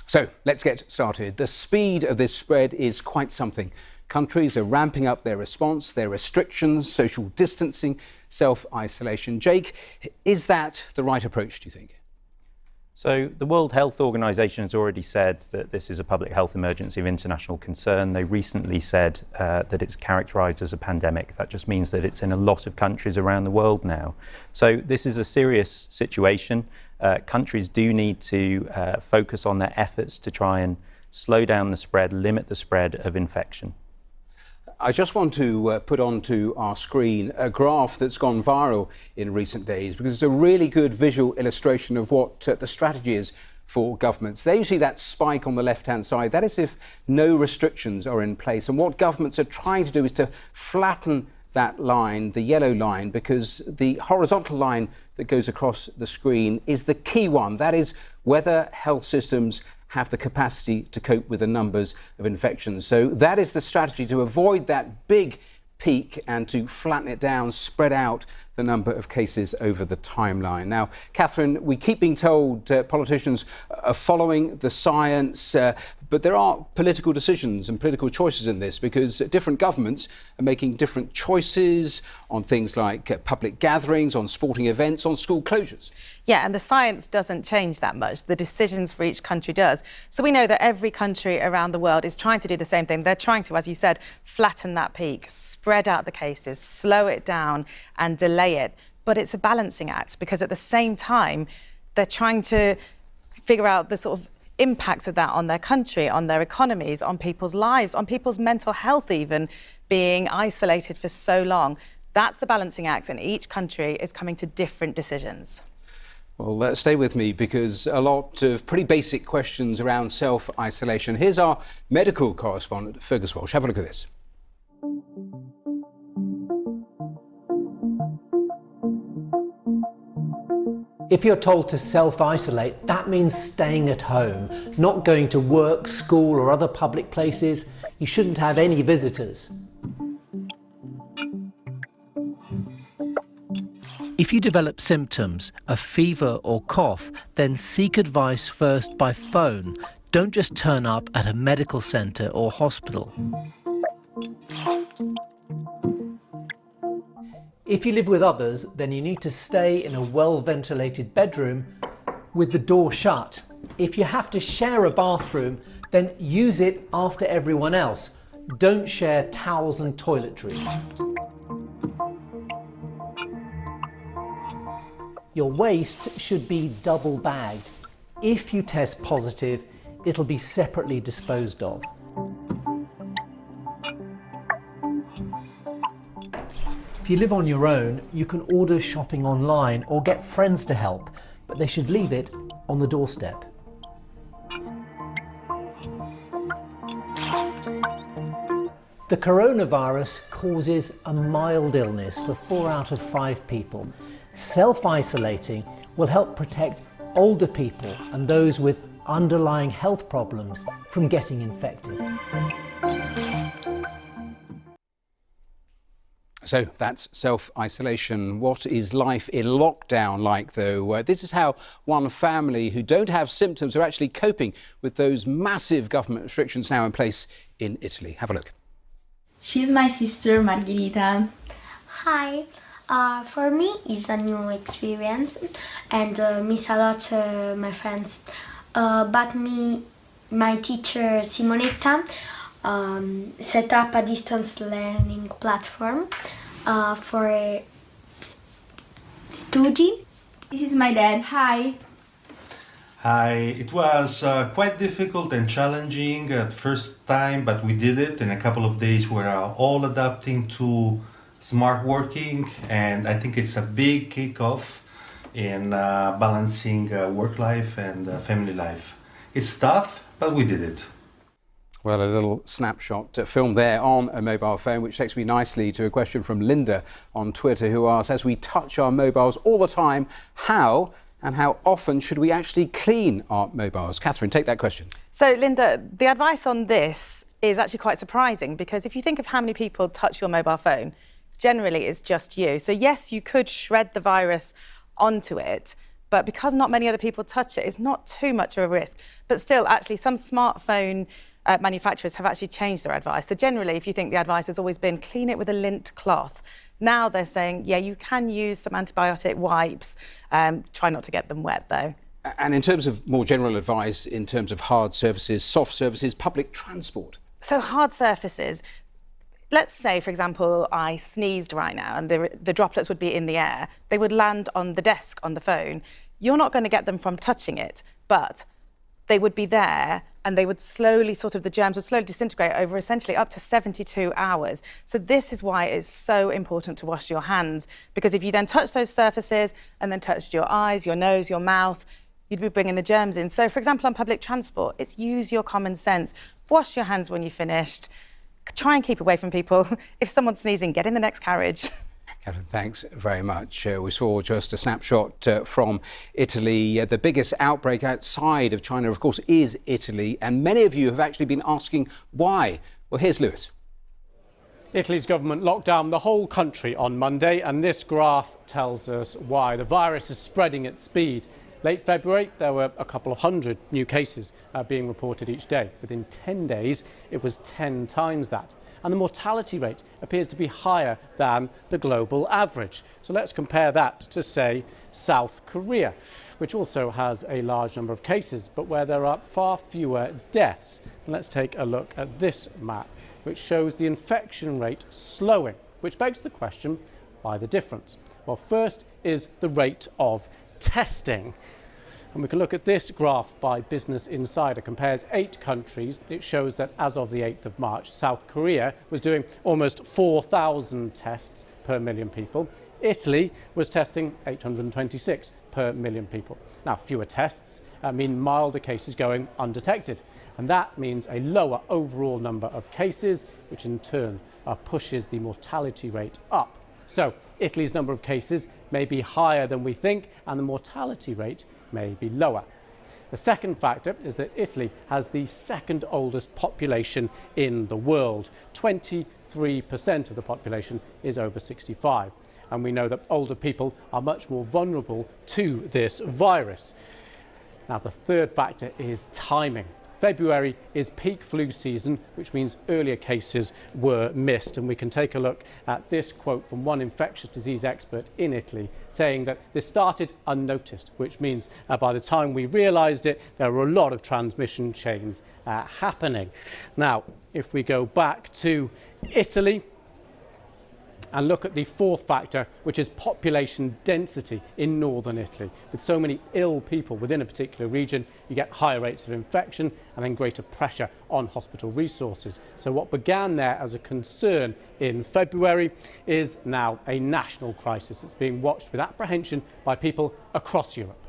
So let's get started. The speed of this spread is quite something. Countries are ramping up their response, their restrictions, social distancing, self-isolation. Jake, is that the right approach, do you think? So the World Health Organization has already said that this is a public health emergency of international concern. They recently said that it's characterized as a pandemic. That just means that it's in a lot of countries around the world now. So this is a serious situation. Countries do need to focus on their efforts to try and slow down the spread, limit the spread of infection. I just want to put onto our screen a graph that's gone viral in recent days because it's a really good visual illustration of what the strategy is for governments. There you see that spike on the left-hand side. That is if no restrictions are in place. And what governments are trying to do is to flatten that line, the yellow line, because the horizontal line that goes across the screen is the key one. That is whether health systems have the capacity to cope with the numbers of infections. So that is the strategy, to avoid that big peak and to flatten it down, spread out the number of cases over the timeline. Now, Catherine, we keep being told politicians are following the science, but there are political decisions and political choices in this because different governments are making different choices on things like public gatherings, on sporting events, on school closures. Yeah, and the science doesn't change that much. The decisions for each country does. So we know that every country around the world is trying to do the same thing. They're trying to, as you said, flatten that peak, spread out the cases, slow it down and delay it. But it's a balancing act because at the same time, they're trying to figure out the sort of impacts of that on their country, on their economies, on people's lives, on people's mental health even, being isolated for so long. That's the balancing act, and each country is coming to different decisions. Well, stay with me because a lot of pretty basic questions around self-isolation. Here's our medical correspondent, Fergus Walsh. Have a look at this. If you're told to self-isolate, that means staying at home, not going to work, school or other public places. You shouldn't have any visitors. If you develop symptoms, a fever or cough, then seek advice first by phone. Don't just turn up at a medical centre or hospital. If you live with others, then you need to stay in a well-ventilated bedroom with the door shut. If you have to share a bathroom, then use it after everyone else. Don't share towels and toiletries. Your waste should be double bagged. If you test positive, it'll be separately disposed of. If you live on your own, you can order shopping online or get friends to help, but they should leave it on the doorstep. The coronavirus causes a mild illness for 4 out of 5 people. Self-isolating will help protect older people and those with underlying health problems from getting infected. So that's self-isolation. What is life in lockdown like, though? This is how one family who don't have symptoms are actually coping with those massive government restrictions now in place in Italy. Have a look. She's my sister, Margherita. Hi. For me, it's a new experience and miss a lot my friends. But my teacher, Simonetta, set up a distance learning platform for study. This is my dad. Hi. Hi. It was quite difficult and challenging at first time, but we did it. In a couple of days, we're all adapting to smart working, and I think it's a big kickoff in balancing work life and family life. It's tough, but we did it. Well, a little snapshot filmed there on a mobile phone, which takes me nicely to a question from Linda on Twitter, who asks, as we touch our mobiles all the time, how and how often should we actually clean our mobiles? Catherine, take that question. So, Linda, the advice on this is actually quite surprising because if you think of how many people touch your mobile phone, generally it's just you. So, yes, you could shred the virus onto it, But because not many other people touch it, it's not too much of a risk. But still, actually, some smartphone manufacturers have actually changed their advice. So generally, if you think the advice has always been clean it with a lint cloth, now they're saying, yeah, you can use some antibiotic wipes. Try not to get them wet, though. And in terms of more general advice, in terms of hard surfaces, soft surfaces, public transport? So hard surfaces, let's say, for example, I sneezed right now and the droplets would be in the air. They would land on the desk on the phone. You're not going to get them from touching it, but they would be there and they would slowly, the germs would slowly disintegrate over essentially up to 72 hours. So this is why it's so important to wash your hands, because if you then touch those surfaces and then touched your eyes, your nose, your mouth, you'd be bringing the germs in. So, for example, on public transport, it's use your common sense. Wash your hands when you're finished. Try and keep away from people. If someone's sneezing, get in the next carriage. Catherine, thanks very much. We saw just a snapshot from Italy. The biggest outbreak outside of China, of course, is Italy. And many of you have actually been asking why. Well, here's Lewis. Italy's government locked down the whole country on Monday, and this graph tells us why. The virus is spreading at speed. Late February, there were a couple of hundred new cases being reported each day. Within 10 days, it was 10 times that. And the mortality rate appears to be higher than the global average. So let's compare that to, say, South Korea, which also has a large number of cases, but where there are far fewer deaths. And let's take a look at this map, which shows the infection rate slowing, which begs the question, why the difference? Well, first is the rate of testing. And we can look at this graph by Business Insider. Compares 8 countries. It shows that as of the 8th of March, South Korea was doing almost 4,000 tests per million people. Italy was testing 826 per million people. Now, fewer tests mean milder cases going undetected. And that means a lower overall number of cases, which in turn pushes the mortality rate up. So Italy's number of cases may be higher than we think, and the mortality rate may be lower. The second factor is that Italy has the second oldest population in the world. 23% of the population is over 65. And we know that older people are much more vulnerable to this virus. Now, the third factor is timing. February is peak flu season, which means earlier cases were missed. And we can take a look at this quote from one infectious disease expert in Italy saying that this started unnoticed, which means by the time we realised it, there were a lot of transmission chains happening. Now, if we go back to Italy and look at the fourth factor, which is population density in northern Italy. With so many ill people within a particular region, you get higher rates of infection and then greater pressure on hospital resources. So what began there as a concern in February is now a national crisis. It's being watched with apprehension by people across Europe.